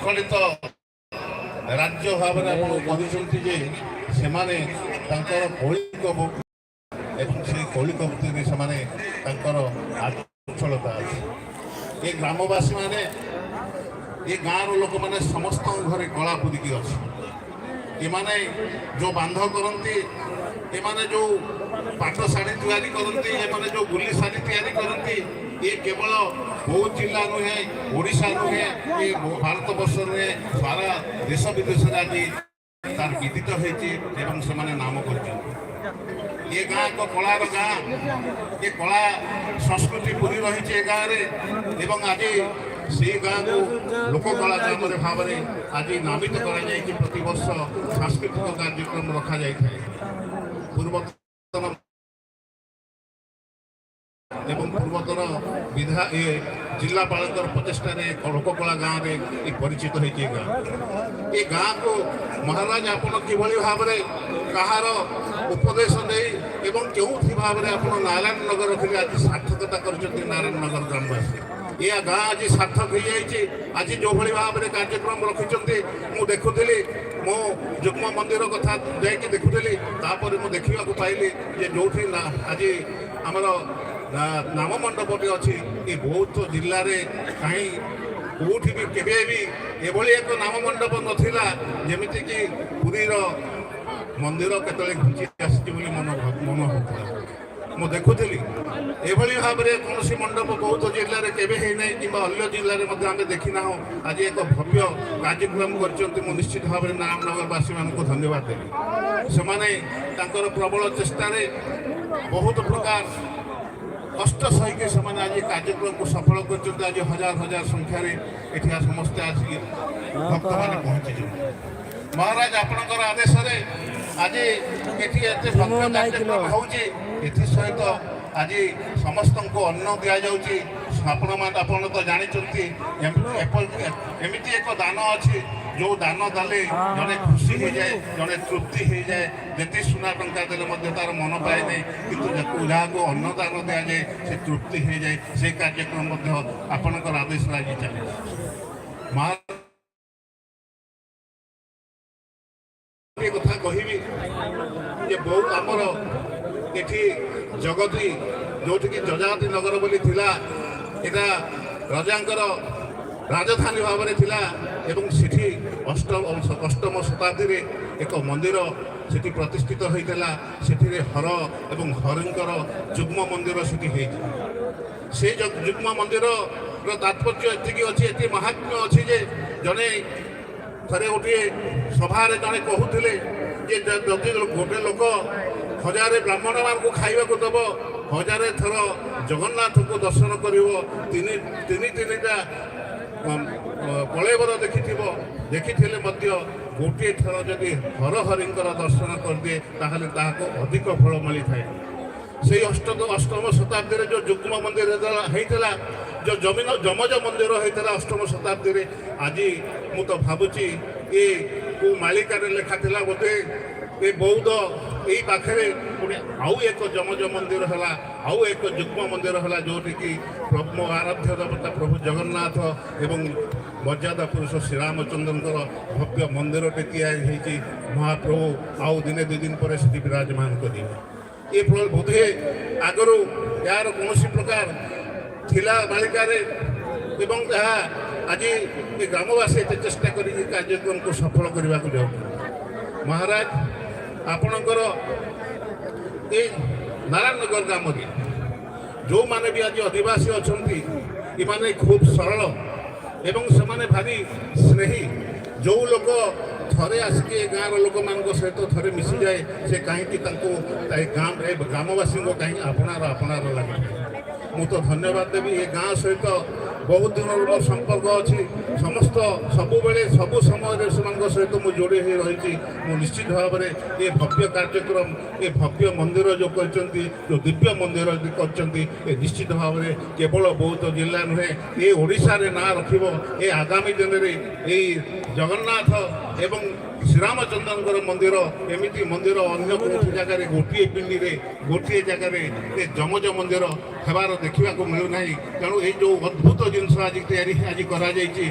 ବିକଳିତ ରାଜ୍ୟ ଭାବରେ ଆପଣ କହିଛନ୍ତି ଯେ ସେମାନେ ତାଙ୍କର କୌଳିକ ଏବଂ ସେଇ କୌଳିକ ବୃତ୍ତିରେ ସେମାନେ ତାଙ୍କର ଆଚଳତା ଅଛି। ଏ ଗ୍ରାମବାସୀମାନେ ଏ ଗାଁର ଲୋକମାନେ ସମସ୍ତଙ୍କ ଘରେ କଳା ପୁରିକି ଅଛି। ଏମାନେ ଯେଉଁ ବାନ୍ଧ କରନ୍ତି, ଏମାନେ ଯେଉଁ ପାଟ ଶାଢ଼ୀ ତିଆରି କରନ୍ତି, ଏମାନେ ଯେଉଁ ଗୁଲି ଶାଢ଼ୀ ତିଆରି କରନ୍ତି, ଏ କେବଳ ବୌଦ୍ଧ ଜିଲ୍ଲା ନୁହେଁ, ଓଡ଼ିଶା ନୁହେଁ, ଏ ଭାରତ ବର୍ଷ ନୁହେଁ, ସାରା ଦେଶ ବିଦେଶରେ ଆଜି ତାର ବିଦିତ ହେଇଛି ଏବଂ ସେମାନେ ନାମ କରିଛନ୍ତି। ଏ ଗାଁ ଏକ କଳାର ଗାଁ, ଏ କଳା ସଂସ୍କୃତି ପୁରି ରହିଛି ଏ ଗାଁରେ ଏବଂ ଆଜି ସେଇ ଗାଁକୁ ଲୋକକଳା ଗ୍ରାମରେ ଭାବରେ ଆଜି ନାମିତ କରାଯାଇଛି। ପ୍ରତିବର୍ଷ ସାଂସ୍କୃତିକ କାର୍ଯ୍ୟକ୍ରମ ରଖାଯାଇଥାଏ। ପୂର୍ବତନ ଏବଂ ପୂର୍ବତନ ଜିଲ୍ଲାପାଳଙ୍କର ପ୍ରଚେଷ୍ଟାରେ ଲୋକକଳା ଗାଁରେ ପରିଚିତ ହେଇଛି ଏ ଗାଁକୁ ମହାରାଜ ଆପଣ କିଭଳି ଭାବରେ କାହାର ଉପଦେଶ ଦେଇ ଏବଂ କେଉଁଠି ଭାବରେ ଆପଣ ନାରାୟଣନଗର ରଖିଲେ ଆଜି ସାର୍ଥକତା କରିଛନ୍ତି। ନାରାୟଣନଗର ଗ୍ରାମବାସୀ ଏ ଗାଁ ଆଜି ସାର୍ଥକ ହେଇଯାଇଛି। ଆଜି ଯେଉଁଭଳି ଭାବରେ କାର୍ଯ୍ୟକ୍ରମ ରଖିଛନ୍ତି, ମୁଁ ଦେଖୁଥିଲି, ମୁଁ ଯୁଗ୍ମ ମନ୍ଦିର କଥା ଯାଇକି ଦେଖୁଥିଲି, ତାପରେ ମୁଁ ଦେଖିବାକୁ ପାଇଲି ଯେ ଯେଉଁଠି ଆଜି ଆମର ନାମ ମଣ୍ଡପଟି ଅଛି, ଏ ବୌଦ୍ଧ ଜିଲ୍ଲାରେ କାହିଁ କେଉଁଠି ବି କେବେ ବି ଏଭଳି ଏକ ନାମ ମଣ୍ଡପ ନଥିଲା ଯେମିତିକି ପୁରୀର ମନ୍ଦିର କେତେବେଳେ ଘୁଞ୍ଚି ଆସିଛି ବୋଲି ମନ ହେଉଥିଲା। ମୁଁ ଦେଖୁଥିଲି ଏଭଳି ଭାବରେ କୌଣସି ମଣ୍ଡପ ବୌଦ୍ଧ ଜିଲ୍ଲାରେ କେବେ ହେଇନାହିଁ କିମ୍ବା ଅନ୍ୟ ଜିଲ୍ଲାରେ ମଧ୍ୟ ଆମେ ଦେଖିନାହୁଁ। ଆଜି ଏକ ଭବ୍ୟ କାର୍ଯ୍ୟକ୍ରମ କରିଛନ୍ତି। ମୁଁ ନିଶ୍ଚିତ ଭାବରେ ନାରାୟଣନଗରବାସୀମାନଙ୍କୁ ଧନ୍ୟବାଦ ଦେବି। ସେମାନେ ତାଙ୍କର ପ୍ରବଳ ଚେଷ୍ଟାରେ ବହୁତ ପ୍ରକାର କଷ୍ଟ ସହିକି ସେମାନେ ଆଜି କାର୍ଯ୍ୟକ୍ରମକୁ ସଫଳ କରିଛନ୍ତି। ଆଜି ହଜାର ହଜାର ସଂଖ୍ୟାରେ ଏଠି ସମସ୍ତେ ଆସିକି ଭକ୍ତମାନେ ପହଞ୍ଚିଛନ୍ତି। ମହାରାଜ ଆପଣଙ୍କର ଆଦେଶରେ ଆଜି ଏଠି ଏତେ ଭବ୍ୟ କାର୍ଯ୍ୟକ୍ରମ ହେଉଛି। ଏଥିସହିତ ଆଜି ସମସ୍ତଙ୍କୁ ଅନ୍ନ ଦିଆଯାଉଛି। ଆପଣ ତ ଜାଣିଛନ୍ତି ଏମିତି ଏକ ଦାନ ଅଛି ଯେଉଁ ଦାନ ଦେଲେ ଜଣେ ଖୁସି ହେଇଯାଏ, ଜଣେ ତୃପ୍ତି ହେଇଯାଏ। ଯେତେ ସୁନା ଟଙ୍କା ଦେଲେ ମଧ୍ୟ ତାର ମନ ପାଏ ନାହିଁ, କିନ୍ତୁ ଯାହାକୁ ଅନ୍ନଦାନ ଦିଆଯାଏ ସେ ତୃପ୍ତି ହେଇଯାଏ। ସେ କାର୍ଯ୍ୟକ୍ରମ ମଧ୍ୟ ଆପଣଙ୍କର ଆଦେଶରେ ଆଜି ଚାଲିଛି। କଥା କହିବି ଯେ ବହୁତ ଆମର ଏଠି ଜଗତୀ ଯେଉଁଠିକି ଯଜାତି ନଗର ବୋଲି ଥିଲା, ଏଟା ରାଜାଙ୍କର ରାଜଧାନୀ ଭାବରେ ଥିଲା ଏବଂ ସେଠି ଅଷ୍ଟମ ଶତାବ୍ଦୀରେ ଏକ ମନ୍ଦିର ସେଠି ପ୍ରତିଷ୍ଠିତ ହୋଇଥିଲା। ସେଥିରେ ହର ଏବଂ ହରିଙ୍କର ଯୁଗ୍ମ ମନ୍ଦିର ସେଠି ହେଇଛି। ସେ ଯୁଗ୍ମ ମନ୍ଦିରର ତାତ୍ପର୍ଯ୍ୟ ଏତିକି ଅଛି, ଏତେ ମାହାତ୍ମ୍ୟ ଅଛି ଯେ ଜଣେ ଥରେ ଗୋଟିଏ ସଭାରେ ଜଣେ କହୁଥିଲେ ଯେ ଯଦି ଗୋଟେ ଲୋକ 1000 ବ୍ରାହ୍ମଣମାନଙ୍କୁ ଖାଇବାକୁ ଦେବ, 1000 ଥର ଜଗନ୍ନାଥଙ୍କୁ ଦର୍ଶନ କରିବ, ତିନିଟା କଳେବର ଦେଖିଥିଲେ ମଧ୍ୟ ଗୋଟିଏ ଥର ଯଦି ହରହରିଙ୍କର ଦର୍ଶନ କରିଦିଏ ତାହେଲେ ତାହାକୁ ଅଧିକ ଫଳ ମିଳିଥାଏ। ସେଇ ଅଷ୍ଟମ ଶତାବ୍ଦୀରେ ଯେଉଁ ଯୁଗ୍ମ ମନ୍ଦିର ହେଇଥିଲା, ଯେଉଁ ଯମଜ ମନ୍ଦିର ହେଇଥିଲା ଅଷ୍ଟମ ଶତାବ୍ଦୀରେ, ଆଜି ମୁଁ ତ ଭାବୁଛି ଏ କେଉଁ ମାଳିକାରେ ଲେଖା ଥିଲା ବୋଧେ ଏ ବୌଦ୍ଧ ଏଇ ପାଖରେ ପୁଣି ଆଉ ଏକ ଯମଜ ମନ୍ଦିର ହେଲା, ଆଉ ଏକ ଯୁଗ୍ମ ମନ୍ଦିର ହେଲା, ଯେଉଁଠିକି ମୋ ଆରାଧ୍ୟ ଦେବତା ପ୍ରଭୁ ଜଗନ୍ନାଥ ଏବଂ ମର୍ଯ୍ୟାଦା ପୁରୁଷ ଶ୍ରୀରାମଚନ୍ଦ୍ରଙ୍କର ଭବ୍ୟ ମନ୍ଦିରଟେ ତିଆରି ହେଇଛି। ମହାପ୍ରଭୁ ଆଉ ଦିନେ 2 ଦିନ ପରେ ସେଠି ବିରାଜମାନ କରିବେ। ଏ ବୋଧେ ଆଗରୁ ଏହାର କୌଣସି ପ୍ରକାର ଥିଲା ମାଳିକାରେ ଏବଂ ଏହା ଆଜି ଏ ଗ୍ରାମବାସୀ ଏତେ ଚେଷ୍ଟା କରିକି କାର୍ଯ୍ୟକ୍ରମକୁ ସଫଳ କରିବାକୁ ଯାଉଛନ୍ତି। ମହାରାଜ ଆପଣଙ୍କର ଏ ନାରାୟଣନଗର ଗ୍ରାମରେ ଯେଉଁମାନେ ବି ଆଜି ଅଧିବାସୀ ଅଛନ୍ତି, ଏମାନେ ଖୁବ୍ ସରଳ ଏବଂ ସେମାନେ ଭାରି ସ୍ନେହୀ। ଯେଉଁ ଲୋକ ଥରେ ଆସିକି ଏ ଗାଁର ଲୋକମାନଙ୍କ ସହିତ ଥରେ ମିଶିଯାଏ, ସେ କାହିଁକି ତାଙ୍କୁ ଗ୍ରାମବାସୀଙ୍କ କାହିଁକି ଆପଣାର ଲାଗେ। ମୁଁ ତ ଧନ୍ୟବାଦ ଦେବି। ଏ ଗାଁ ସହିତ ବହୁତ ଦିନର ମୋର ସମ୍ପର୍କ ଅଛି। ସବୁବେଳେ ସବୁ ସମୟରେ ସେମାନଙ୍କ ସହିତ ମୁଁ ଯୋଡ଼ି ହୋଇ ରହିଛି। ମୁଁ ନିଶ୍ଚିତ ଭାବରେ ଏ ଭବ୍ୟ କାର୍ଯ୍ୟକ୍ରମ, ଏ ଭବ୍ୟ ମନ୍ଦିର ଯେଉଁ କରିଛନ୍ତି, ଯେଉଁ ଦିବ୍ୟ ମନ୍ଦିର କରିଛନ୍ତି, ଏ ନିଶ୍ଚିତ ଭାବରେ କେବଳ ବୌଦ୍ଧ ଜିଲ୍ଲା ନୁହେଁ, ଏ ଓଡ଼ିଶାରେ ନାଁ ରଖିବ। ଏ ଆଗାମୀ ଦିନରେ ଏଇ ଜଗନ୍ନାଥ ଏବଂ ଶ୍ରୀରାମଚନ୍ଦ୍ରଙ୍କର ମନ୍ଦିର ଏମିତି ମନ୍ଦିର ଅନ୍ୟ କୌଣସି ଜାଗାରେ ଗୋଟିଏ ପିଣ୍ଡିରେ ଗୋଟିଏ ଜାଗାରେ ଏ ଯମଜ ମନ୍ଦିର ହେବାର ଦେଖିବାକୁ ମିଳୁନାହିଁ। ତେଣୁ ଏଇ ଯେଉଁ ଅଦ୍ଭୁତ ଜିନିଷ ଆଜି ତିଆରି କରାଯାଇଛି।